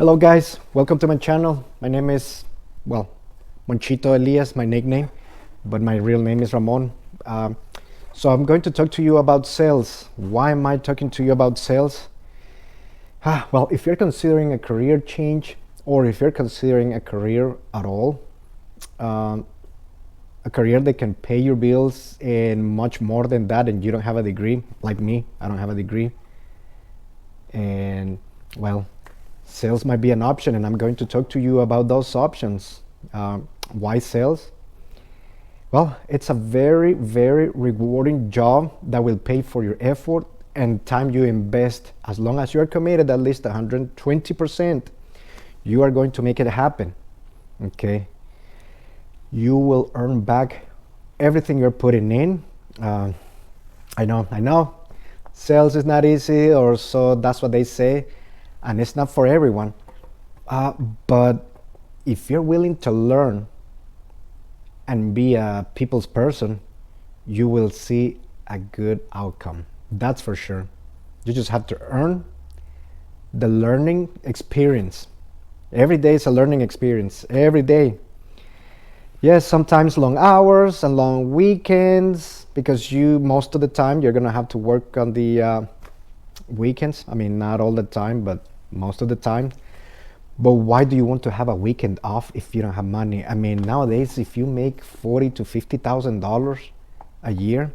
Hello guys, welcome to my channel. My name is, well, Monchito Elias, my nickname, but my real name is Ramon. So I'm going to talk to you about sales. Why am I talking to you about sales? Well, if you're considering a career change or if you're considering a career at all, um, a career that can pay your bills and much more than that, and you don't have a degree, like me, I don't have a degree, and well, sales might be an option, and I'm going to talk to you about those options. Why sales? Well, it's a very, very rewarding job that will pay for your effort and time you invest. As long as you're committed at least 120%, you are going to make it happen. Okay? You will earn back everything you're putting in. I know. Sales is not easy, or so that's what they say, and it's not for everyone. But if you're willing to learn and be a people's person, you will see a good outcome. That's for sure. You just have to earn the learning experience. Every day is a learning experience. Every day. Yes, sometimes long hours and long weekends, because you most of the time you're gonna have to work on the weekends. I mean, not all the time, but most of the time. But why do you want to have a weekend off if you don't have money? I mean, nowadays, if you make $40,000 to $50,000 a year,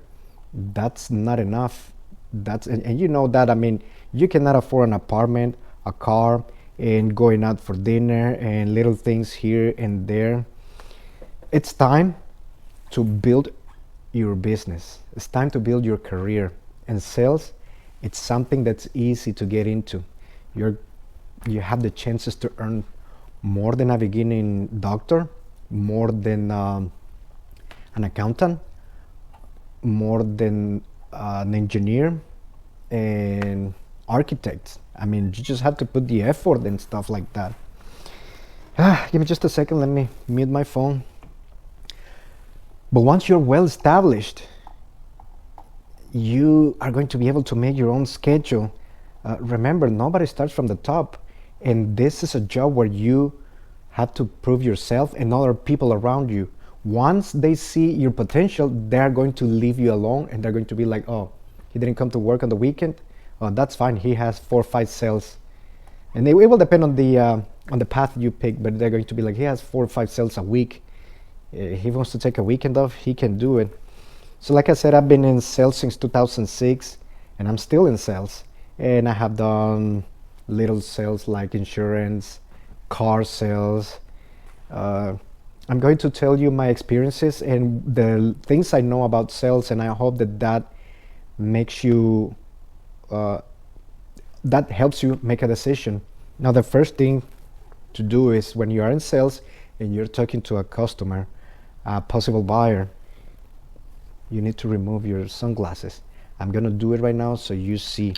that's not enough. And you know that. I mean, you cannot afford an apartment, a car, and going out for dinner and little things here and there. It's time to build your business. It's time to build your career. And sales, it's something that's easy to get into. You have the chances to earn more than a beginning doctor, more than an accountant, more than an engineer and architect. I mean, you just have to put the effort and stuff like that. Give me just a second, let me mute my phone. But once you're well established, you are going to be able to make your own schedule. Remember, nobody starts from the top, and this is a job where you have to prove yourself and other people around you. Once they see your potential, they're going to leave you alone, and they're going to be like, oh, he didn't come to work on the weekend. Oh, that's fine, he has 4 or 5 sales. And it will depend on the path you pick, but they're going to be like, he has 4 or 5 sales a week. He wants to take a weekend off, he can do it. So like I said, I've been in sales since 2006, and I'm still in sales. And I have done little sales like insurance, car sales. I'm going to tell you my experiences and the things I know about sales, and I hope that makes you, that helps you make a decision. Now, the first thing to do is when you are in sales and you're talking to a customer, a possible buyer, you need to remove your sunglasses. I'm gonna do it right now so you see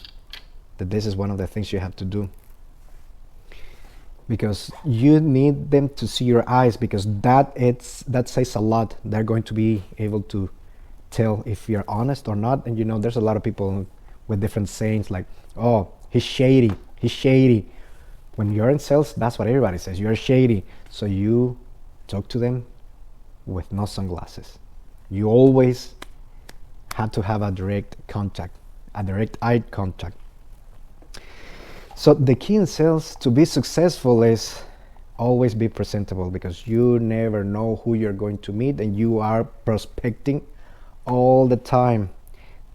that this is one of the things you have to do, because you need them to see your eyes, because that says a lot. They're going to be able to tell if you're honest or not. And you know, there's a lot of people with different sayings like, oh, he's shady. When you're in sales, that's what everybody says, you're shady. So you talk to them with no sunglasses. You always have to have a direct eye contact. So the key in sales to be successful is always be presentable, because you never know who you're going to meet, and you are prospecting all the time.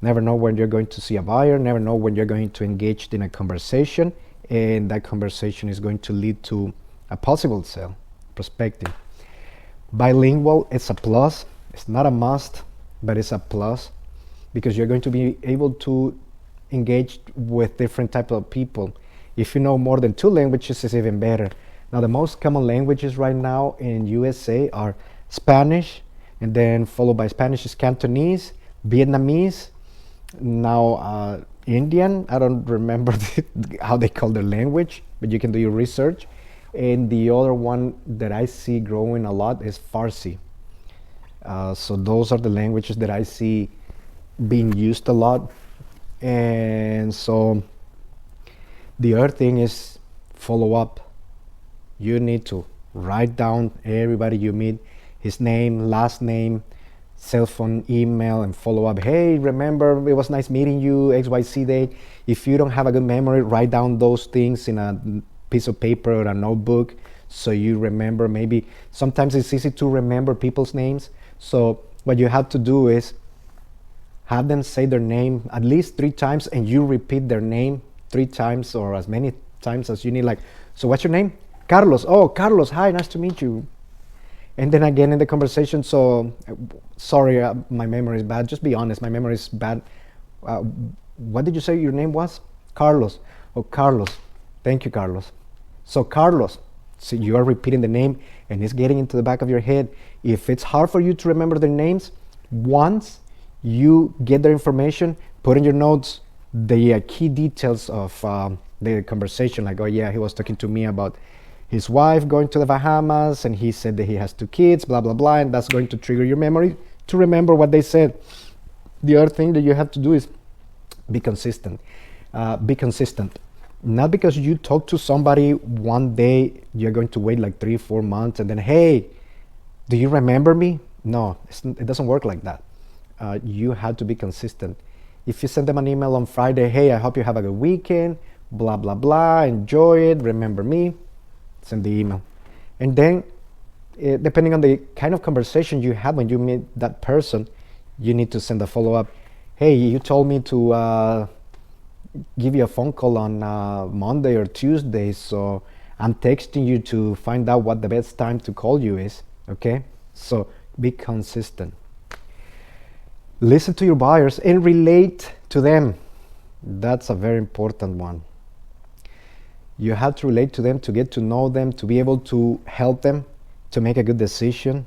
Never know when you're going to see a buyer, never know when you're going to engage in a conversation, and that conversation is going to lead to a possible sale. Prospecting. Bilingual, it's a plus. It's not a must, but it's a plus, because you're going to be able to engage with different types of people. If you know more than 2 languages, it's even better. Now, the most common languages right now in USA are Spanish, and then followed by Spanish is Cantonese, Vietnamese, now Indian. I don't remember how they call their language, but you can do your research. And the other one that I see growing a lot is Farsi. So those are the languages that I see being used a lot. And so the other thing is follow up. You need to write down everybody you meet, his name, last name, cell phone, email, and follow up. Hey, remember, it was nice meeting you, XYZ day. If you don't have a good memory, write down those things in a piece of paper or a notebook so you remember. Maybe sometimes it's easy to remember people's names. So what you have to do is have them say their name at least 3 times, and you repeat their name 3 times or as many times as you need. Like, so what's your name? Carlos. Oh, Carlos, hi, nice to meet you. And then again in the conversation, so sorry, my memory is bad. Just be honest, my memory is bad. What did you say your name was? Carlos. Oh, Carlos. Thank you, Carlos. So Carlos, so you are repeating the name and it's getting into the back of your head. If it's hard for you to remember their names, once you get their information, put in your notes the key details of the conversation, like, oh yeah, he was talking to me about his wife going to the Bahamas, and he said that he has 2 kids, blah, blah, blah, and that's going to trigger your memory to remember what they said. The other thing that you have to do is be consistent. Be consistent. Not because you talk to somebody one day, you're going to wait like 3-4 months and then, hey, do you remember me? No, it doesn't work like that. You have to be consistent. If you send them an email on Friday, hey, I hope you have a good weekend, blah, blah, blah, enjoy it, remember me, send the email. And then, depending on the kind of conversation you have when you meet that person, you need to send a follow-up. Hey, you told me to give you a phone call on Monday or Tuesday, so I'm texting you to find out what the best time to call you is, okay? So be consistent. Listen to your buyers and relate to them. That's a very important one. You have to relate to them, to get to know them, to be able to help them to make a good decision,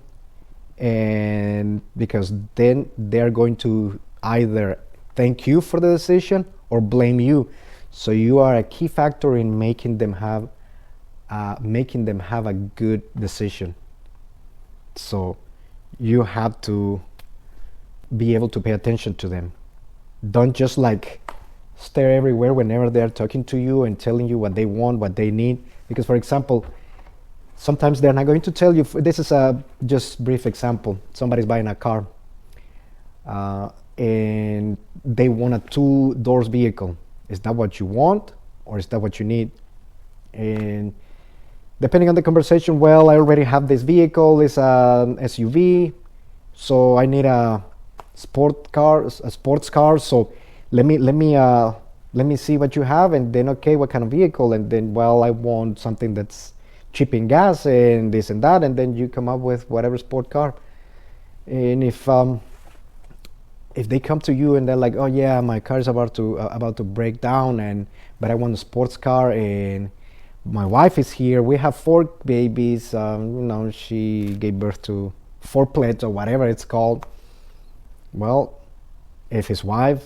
and because then they're going to either thank you for the decision or blame you. So you are a key factor in making them have a good decision. So you have to be able to pay attention to them. Don't just like stare everywhere whenever they're talking to you and telling you what they want, what they need. Because, for example, sometimes they're not going to tell you. This is a just brief example. Somebody's buying a car and they want a 2-door vehicle. Is that what you want, or is that what you need? And depending on the conversation, well, I already have this vehicle. It's an SUV, so I need a sports car. So let me see what you have, and then, okay, what kind of vehicle? And then, well, I want something that's cheap in gas and this and that, and then you come up with whatever sport car. And if they come to you and they're like, oh yeah, my car is about to break down, but I want a sports car, and my wife is here, we have 4 babies, she gave birth to 4 plets or whatever it's called. Well, if his wife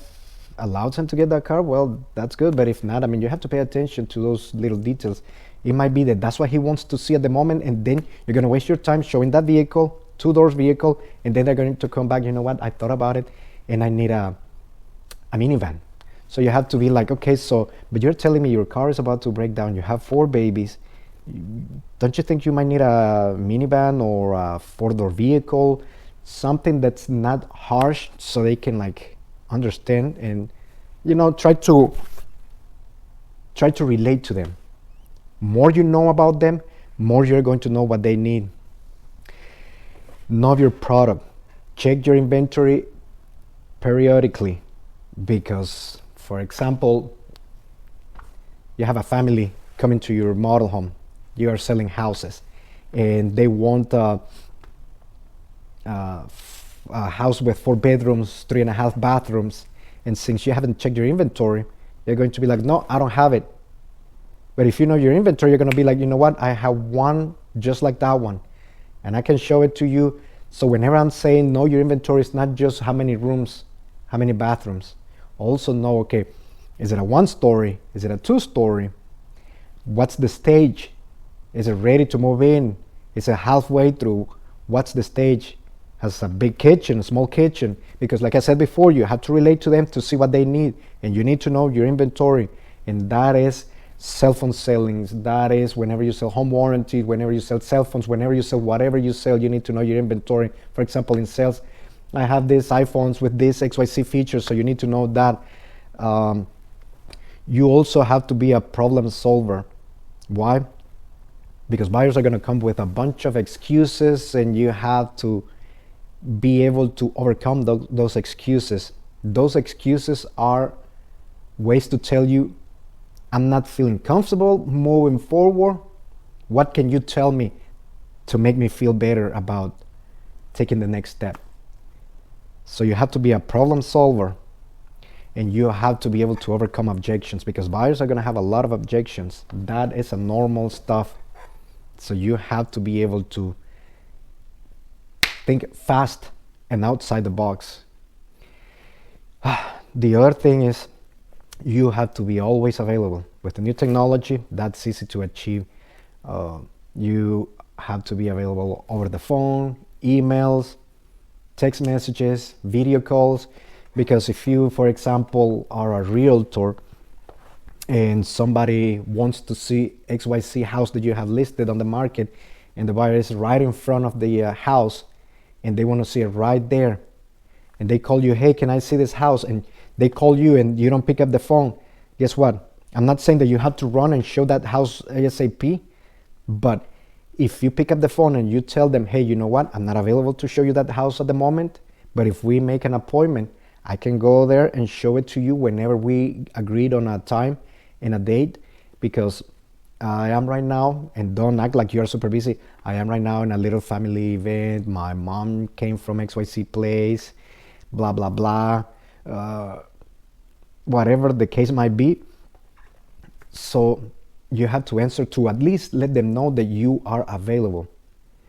allows him to get that car, well, that's good. But if not, you have to pay attention to those little details. It might be that that's what he wants to see at the moment, and then you're going to waste your time showing that vehicle, 2-door vehicle, and then they're going to come back, you know what, I thought about it, and I need a minivan. So you have to be like, okay, but you're telling me your car is about to break down, you have 4 babies, don't you think you might need a minivan or a 4-door vehicle, something that's not harsh, so they can like understand and try to relate to them. More you know about them, more you're going to know what they need. Know your product. Check your inventory periodically, because, for example, you have a family coming to your model home. You are selling houses, and they want a house with 4 bedrooms, 3.5 bathrooms, and since you haven't checked your inventory, you're going to be like, no, I don't have it. But if you know your inventory, you're going to be like, you know what, I have one just like that one, and I can show it to you. So whenever I'm saying know your inventory, it's not just how many rooms, how many bathrooms. Also know, okay, is it a 1-story? Is it a 2-story? What's the stage? Is it ready to move in? Is it halfway through? What's the stage? Has a big kitchen, a small kitchen? Because like I said before, you have to relate to them to see what they need, and you need to know your inventory. And that is Cell phone sellings, that is whenever you sell home warranty, whenever you sell cell phones, whenever you sell whatever you sell, you need to know your inventory. For example, in sales, I have these iPhones with this XYZ feature, so you need to know that. You also have to be a problem solver. Why? Because buyers are going to come with a bunch of excuses, and you have to be able to overcome those excuses. Those excuses are ways to tell you, I'm not feeling comfortable moving forward. What can you tell me to make me feel better about taking the next step? So you have to be a problem solver, and you have to be able to overcome objections, because buyers are going to have a lot of objections. That is a normal stuff. So you have to be able to think fast and outside the box. The other thing is, you have to be always available. With the new technology, that's easy to achieve. You have to be available over the phone, emails, text messages, video calls. Because if you, for example, are a realtor and somebody wants to see XYZ house that you have listed on the market, and the buyer is right in front of the house, and they want to see it right there, and they call you, hey, can I see this house? And they call you and you don't pick up the phone. Guess what? I'm not saying that you have to run and show that house ASAP, but if you pick up the phone and you tell them, hey, you know what? I'm not available to show you that house at the moment, but if we make an appointment, I can go there and show it to you whenever we agreed on a time and a date, because I am right now, and don't act like you're super busy, I am right now in a little family event. My mom came from XYZ place, blah, blah, blah, whatever the case might be. So you have to answer to at least let them know that you are available.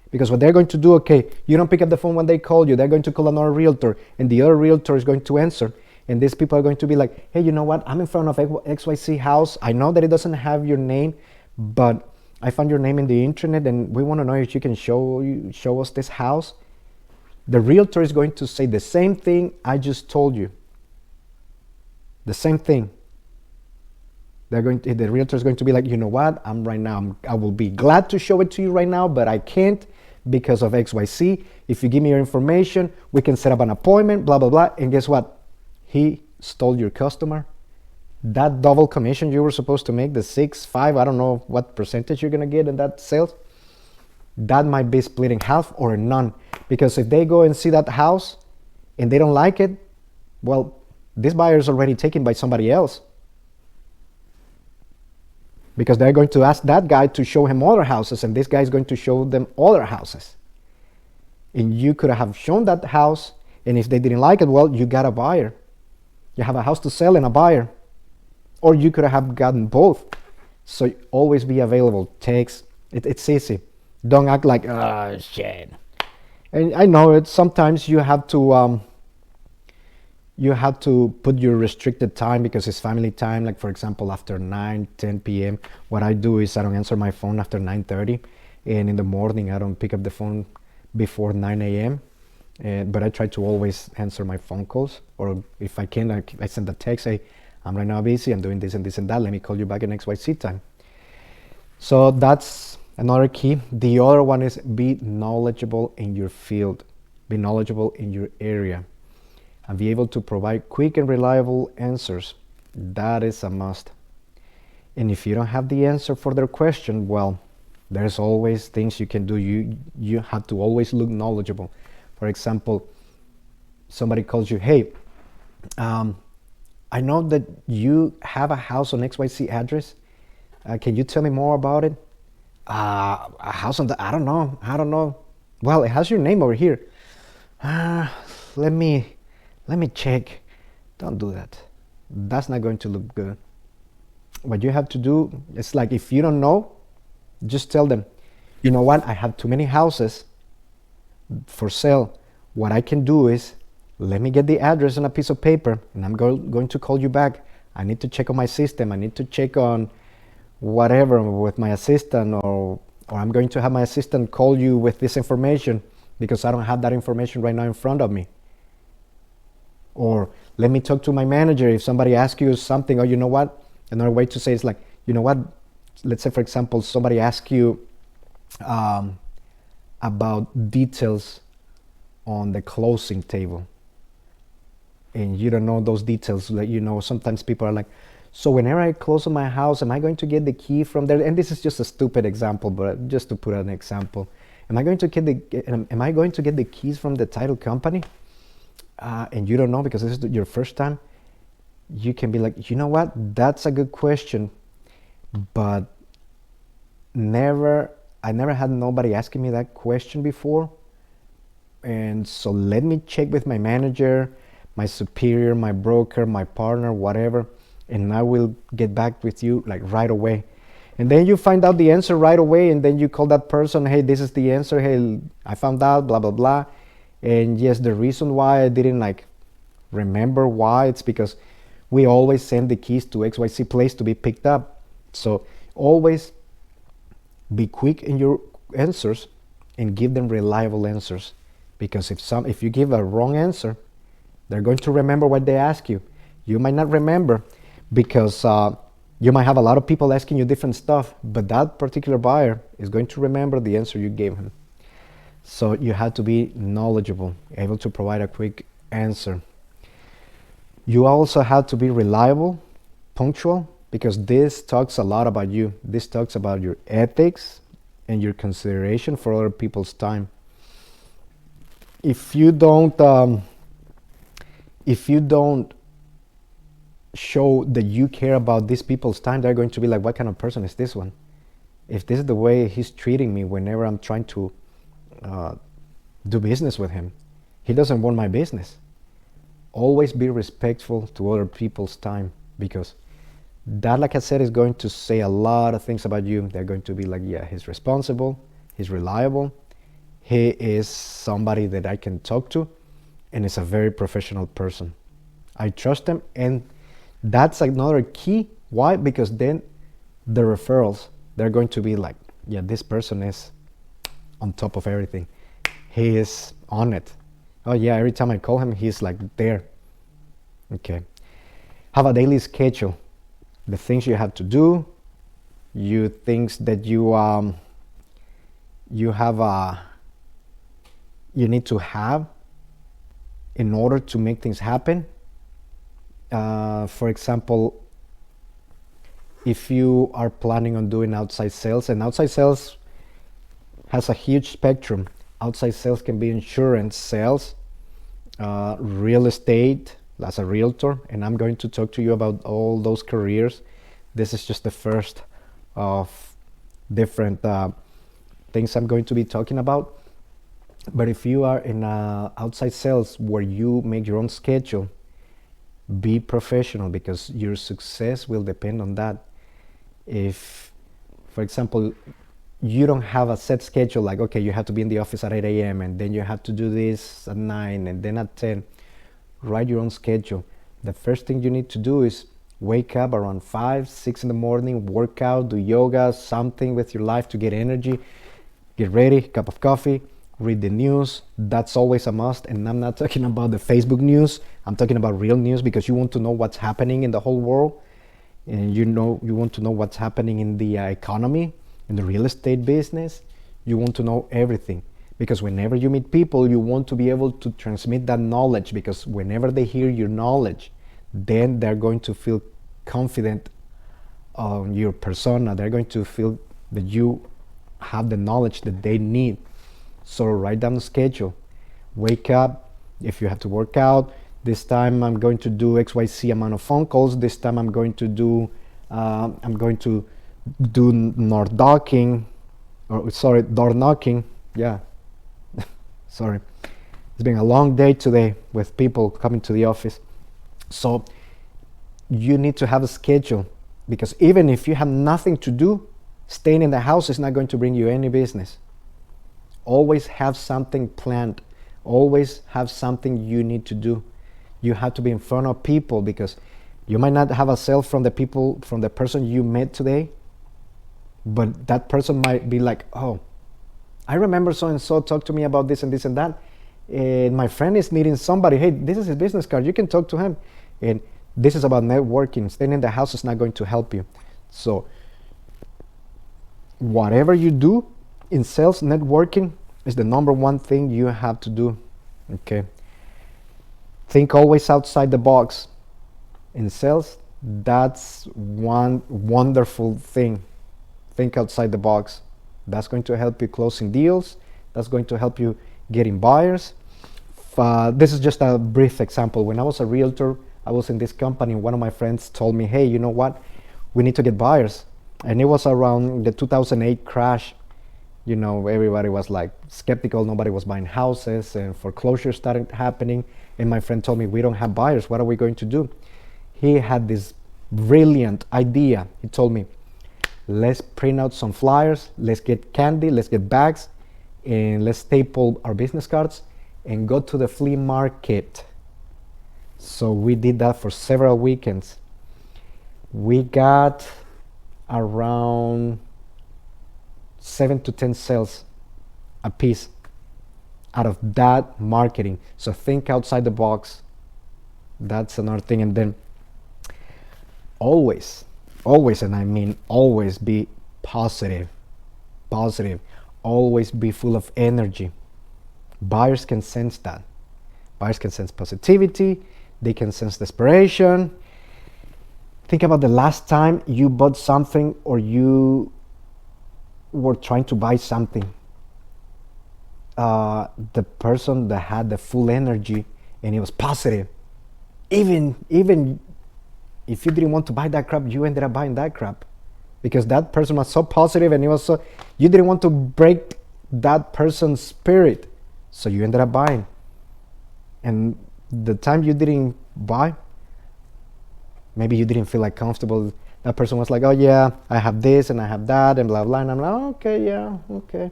Because what they're going to do, okay, you don't pick up the phone when they call you, they're going to call another realtor, and the other realtor is going to answer, and these people are going to be like, hey, you know what, I'm in front of XYZ house. I know that it doesn't have your name, but I found your name in the internet, and we want to know if you can show us this house. The realtor is going to say the same thing I just told you. The same thing. The realtor is going to be like, you know what, I will be glad to show it to you right now, but I can't because of XYZ. If you give me your information, we can set up an appointment, blah, blah, blah. And guess what? He stole your customer. That double commission you were supposed to make, the 6, 5, I don't know what percentage you're going to get in that sales, that might be split in half or none. Because if they go and see that house and they don't like it, well, this buyer is already taken by somebody else. Because they're going to ask that guy to show him other houses, and this guy is going to show them other houses. And you could have shown that house, and if they didn't like it, well, you got a buyer. You have a house to sell and a buyer. Or you could have gotten both. So always be available. It's easy. Don't act like, oh, shit. And I know it. Sometimes you have to put your restricted time because it's family time. Like, for example, after 9, 10 p.m., what I do is I don't answer my phone after 9:30. And in the morning, I don't pick up the phone before 9 a.m. But I try to always answer my phone calls. Or if I can, I send a text, say, I'm right now busy, I'm doing this and this and that. Let me call you back at XYZ time. So that's another key. The other one is be knowledgeable in your field. Be knowledgeable in your area. And be able to provide quick and reliable answers. That is a must. And if you don't have the answer for their question, well, there's always things you can do. You have to always look knowledgeable. For example, somebody calls you, hey, I know that you have a house on XYZ address. Can you tell me more about it? A house on I don't know. Well, it has your name over here. Let me check. Don't do that. That's not going to look good. What you have to do is, like, if you don't know, just tell them, you know what, I have too many houses for sale. What I can do is, let me get the address on a piece of paper, and I'm going to call you back. I need to check on my system. I need to check on whatever with my assistant, or I'm going to have my assistant call you with this information because I don't have that information right now in front of me. Or let me talk to my manager if somebody asks you something. Or you know what? Another way to say is like, you know what, let's say for example somebody asks you um, about details on the closing table, and you don't know those details. Like, you know, sometimes people are like, so whenever I close on my house, am I going to get the key from there? And this is just a stupid example, but just to put an example, am I going to get the keys from the title company? And you don't know because this is your first time. You can be like, you know what, that's a good question, but I never had nobody asking me that question before. And so let me check with my manager, my superior, my broker, my partner, whatever, and I will get back with you like right away. And then you find out the answer right away, and then you call that person, hey, this is the answer, hey, I found out, blah blah blah. And yes, the reason why I didn't like remember why, it's because we always send the keys to XYZ place to be picked up. So always be quick in your answers and give them reliable answers, because if you give a wrong answer, they're going to remember what they ask you. You might not remember because you might have a lot of people asking you different stuff, but that particular buyer is going to remember the answer you gave him. So you have to be knowledgeable, able to provide a quick answer. You also have to be reliable, punctual, because this talks a lot about you. This talks about your ethics and your consideration for other people's time. If you don't show that you care about these people's time, they're going to be like, what kind of person is this one? If this is the way he's treating me whenever I'm trying to do business with him, he doesn't want my business. Always be respectful to other people's time, because that, like I said, is going to say a lot of things about you. They're going to be like, yeah, he's responsible, he's reliable, he is somebody that I can talk to, and is a very professional person. I trust him, and that's another key. Why? Because then the referrals, they're going to be like, yeah, this person is on top of everything. He is on it. Oh yeah, every time I call him, he's like there. Okay. Have a daily schedule. The things you have to do, things that you need to have in order to make things happen. For example, if you are planning on doing outside sales, and outside sales has a huge spectrum. Outside sales can be insurance sales, real estate as a realtor, and I'm going to talk to you about all those careers. This is just the first of different things I'm going to be talking about. But if you are in outside sales where you make your own schedule, be professional, because your success will depend on that. If, for example, you don't have a set schedule, like, okay, you have to be in the office at 8 a.m. and then you have to do this at 9 and then at 10. Write your own schedule. The first thing you need to do is wake up around 5, 6 in the morning, work out, do yoga, something with your life to get energy, get ready, cup of coffee, read the news. That's always a must. And I'm not talking about the Facebook news. I'm talking about real news, because you want to know what's happening in the whole world. And you want to know what's happening in the economy, in the real estate business. You want to know everything, because whenever you meet people, you want to be able to transmit that knowledge, because whenever they hear your knowledge, then they're going to feel confident on your persona. They're going to feel that you have the knowledge that they need. So write down the schedule. Wake up. If you have to work out, this time I'm going to do XYZ amount of phone calls. This time I'm going to do door knocking. Yeah. Sorry. It's been a long day today with people coming to the office. So you need to have a schedule, because even if you have nothing to do, staying in the house is not going to bring you any business. Always have something planned. Always have something you need to do. You have to be in front of people, because you might not have a sale from the person you met today, but that person might be like, oh, I remember so and so talked to me about this and this and that, and my friend is meeting somebody. Hey, this is his business card, you can talk to him. And this is about networking. Staying in the house is not going to help you. So whatever you do in sales, networking is the number one thing you have to do. Okay. Think always outside the box. In sales, that's one wonderful thing. Think outside the box. That's going to help you closing deals. That's going to help you getting buyers. This is just a brief example. When I was a realtor, I was in this company. One of my friends told me, hey, you know what? We need to get buyers. And it was around the 2008 crash. You know, everybody was like skeptical. Nobody was buying houses and foreclosures started happening. And my friend told me, we don't have buyers. What are we going to do? He had this brilliant idea. He told me, let's print out some flyers, let's get candy, let's get bags, and let's staple our business cards and go to the flea market. So we did that for several weekends. We got around 7 to 10 sales a piece out of that marketing. So think outside the box. That's another thing. And then always, and I mean always, be positive. Always be full of energy. Buyers can sense that. Buyers can sense positivity. They can sense desperation. Think about the last time you bought something or you were trying to buy something. The person that had the full energy and it was positive. Even if you didn't want to buy that crap, you ended up buying that crap because that person was so positive and it was so, you didn't want to break that person's spirit, so you ended up buying. And the time you didn't buy, maybe you didn't feel like comfortable. That person was like, oh yeah, I have this and I have that and blah blah, and I'm like, oh, okay, yeah, okay.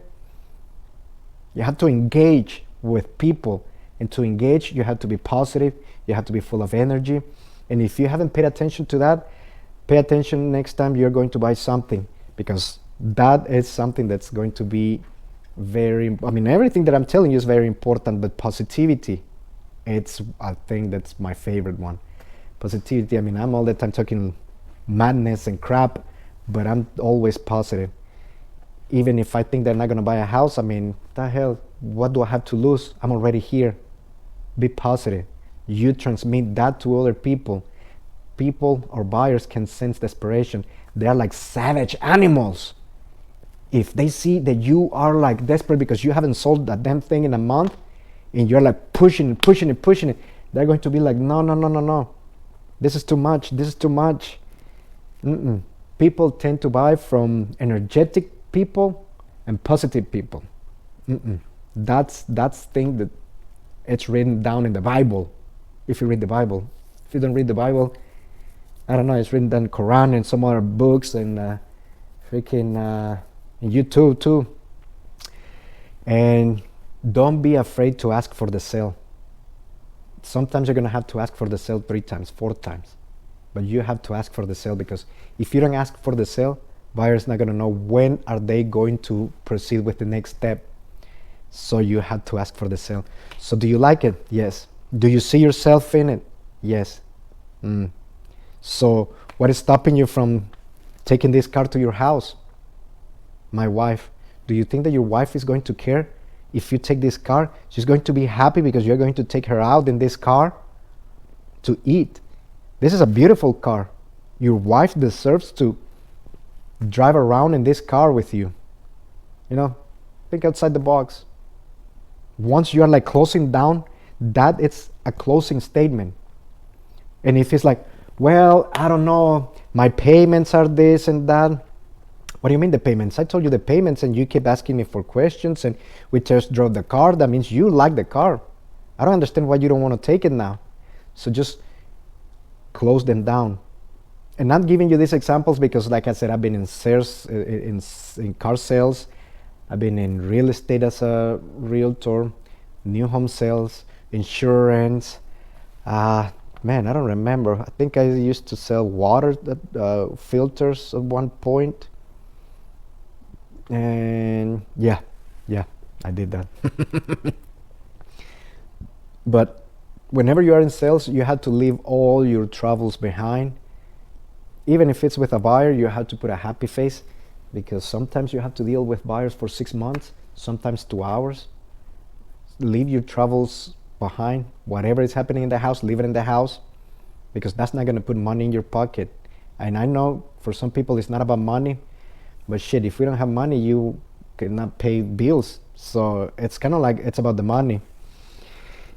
You have to engage with people, and to engage you have to be positive, you have to be full of energy. And if you haven't paid attention to that, pay attention next time you're going to buy something, because that is something that's going to be very, I mean, everything that I'm telling you is very important, but positivity, it's a thing that's my favorite one. Positivity, I mean, I'm all the time talking madness and crap, but I'm always positive. Even if I think they're not going to buy a house, I mean, the hell, what do I have to lose? I'm already here. Be positive. You transmit that to other people. People or buyers can sense desperation. They are like savage animals. If they see that you are like desperate because you haven't sold that damn thing in a month and you're like pushing it, they're going to be like, no. This is too much. People tend to buy from energetic people and positive people. That's thing that it's written down in the Bible. If you read the Bible, if you don't read the Bible, I don't know. It's written down in Quran and some other books and freaking YouTube too. And don't be afraid to ask for the sale. Sometimes you're gonna have to ask for the sale 3 times, 4 times, but you have to ask for the sale, because if you don't ask for the sale, buyers not gonna know when are they going to proceed with the next step. So you have to ask for the sale. So do you like it? Yes. Do you see yourself in it? Yes. So what is stopping you from taking this car to your house? My wife. Do you think that your wife is going to care if you take this car? She's going to be happy because you're going to take her out in this car to eat. This is a beautiful car. Your wife deserves to drive around in this car with you. You know, think outside the box. Once you are like closing down, that it's a closing statement. And if it's like, well, I don't know, my payments are this and that. What do you mean the payments? I told you the payments and you keep asking me for questions and we just drove the car. That means you like the car. I don't understand why you don't want to take it now. So just close them down. And I'm giving you these examples because, like I said, I've been in sales, in car sales. I've been in real estate as a realtor, new home sales, insurance. Man, I don't remember. I think I used to sell water filters at one point. And yeah, I did that. But whenever you are in sales, you have to leave all your troubles behind. even if it's with a buyer, you have to put a happy face, because sometimes you have to deal with buyers for 6 months, sometimes 2 hours. Leave your troubles behind. Whatever is happening in the house, leave it in the house, because that's not going to put money in your pocket. And I know for some people it's not about money, but shit, if we don't have money, you cannot pay bills. So it's kind of like it's about the money.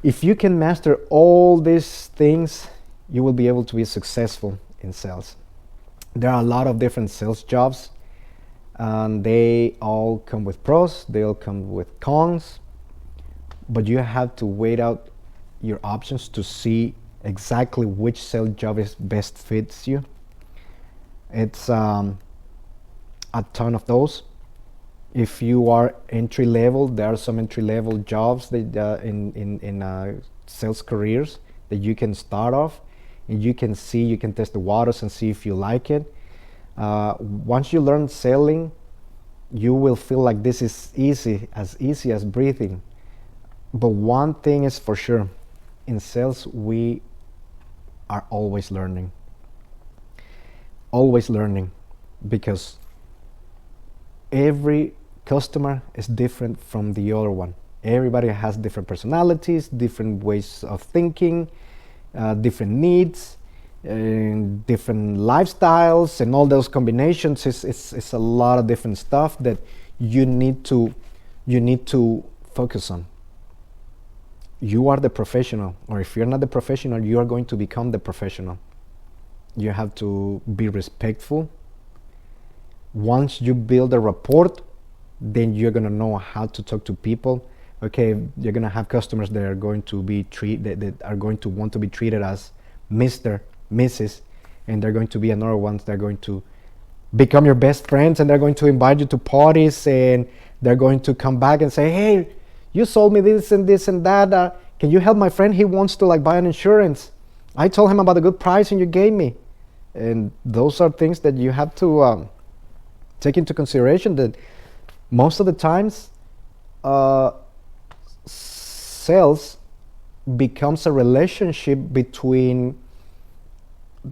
If you can master all these things, you will be able to be successful in sales. There are a lot of different sales jobs, and they all come with pros, they all come with cons, but you have to weigh out your options to see exactly which sales job is best fits you. It's a ton of those. If you are entry level, there are some entry level jobs that in sales careers that you can start off, and you can test the waters and see if you like it. Once you learn selling, you will feel like this is easy as breathing. But one thing is for sure, in sales we are always learning, because every customer is different from the other one. Everybody has different personalities, different ways of thinking, different needs, and different lifestyles, and all those combinations. It's a lot of different stuff that you need to focus on. You are the professional, or if you're not the professional, you are going to become the professional. You have to be respectful. Once you build a rapport, then you're gonna know how to talk to people. Okay, you're gonna have customers that are going to be that are going to want to be treated as Mr., Mrs., and they're going to be another ones that are going to become your best friends, and they're going to invite you to parties, and they're going to come back and say, hey, you sold me this and this and that. Can you help my friend? He wants to buy an insurance. I told him about a good price and you gave me. And those are things that you have to take into consideration, that most of the times sales becomes a relationship between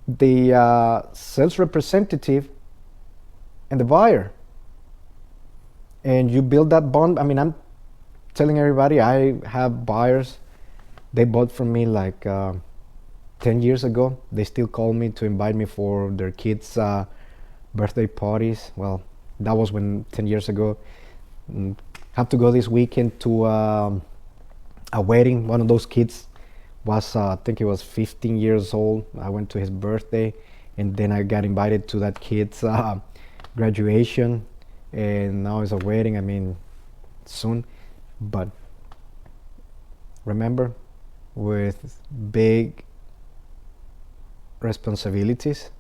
the sales representative and the buyer, and you build that bond. I mean, I'm telling everybody, I have buyers, they bought from me 10 years ago. They still call me to invite me for their kids' birthday parties. Well, that was 10 years ago. Have to go this weekend to a wedding. One of those kids was, I think he was 15 years old. I went to his birthday, and then I got invited to that kid's graduation, and now it's a wedding. I mean, soon. But remember, with big responsibilities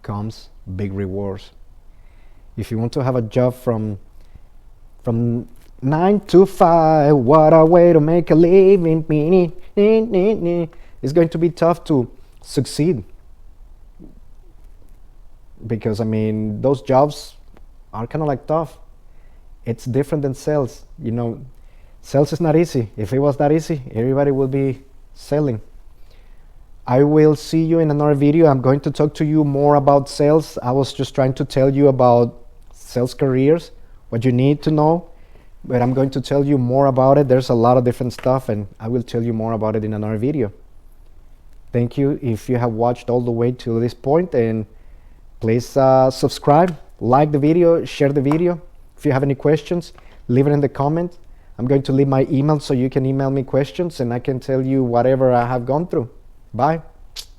comes big rewards. If you want to have a job from 9 to 5, what a way to make a living. It's going to be tough to succeed, because I mean, those jobs are kind of tough. It's different than sales. Sales is not easy. If it was that easy, everybody would be selling. I will see you in another video. I'm going to talk to you more about sales. I was just trying to tell you about sales careers, what you need to know, but I'm going to tell you more about it. There's a lot of different stuff, and I will tell you more about it in another video. Thank you if you have watched all the way to this point, and please subscribe, like the video, share the video. If you have any questions, leave it in the comments. I'm going to leave my email so you can email me questions, and I can tell you whatever I have gone through. Bye.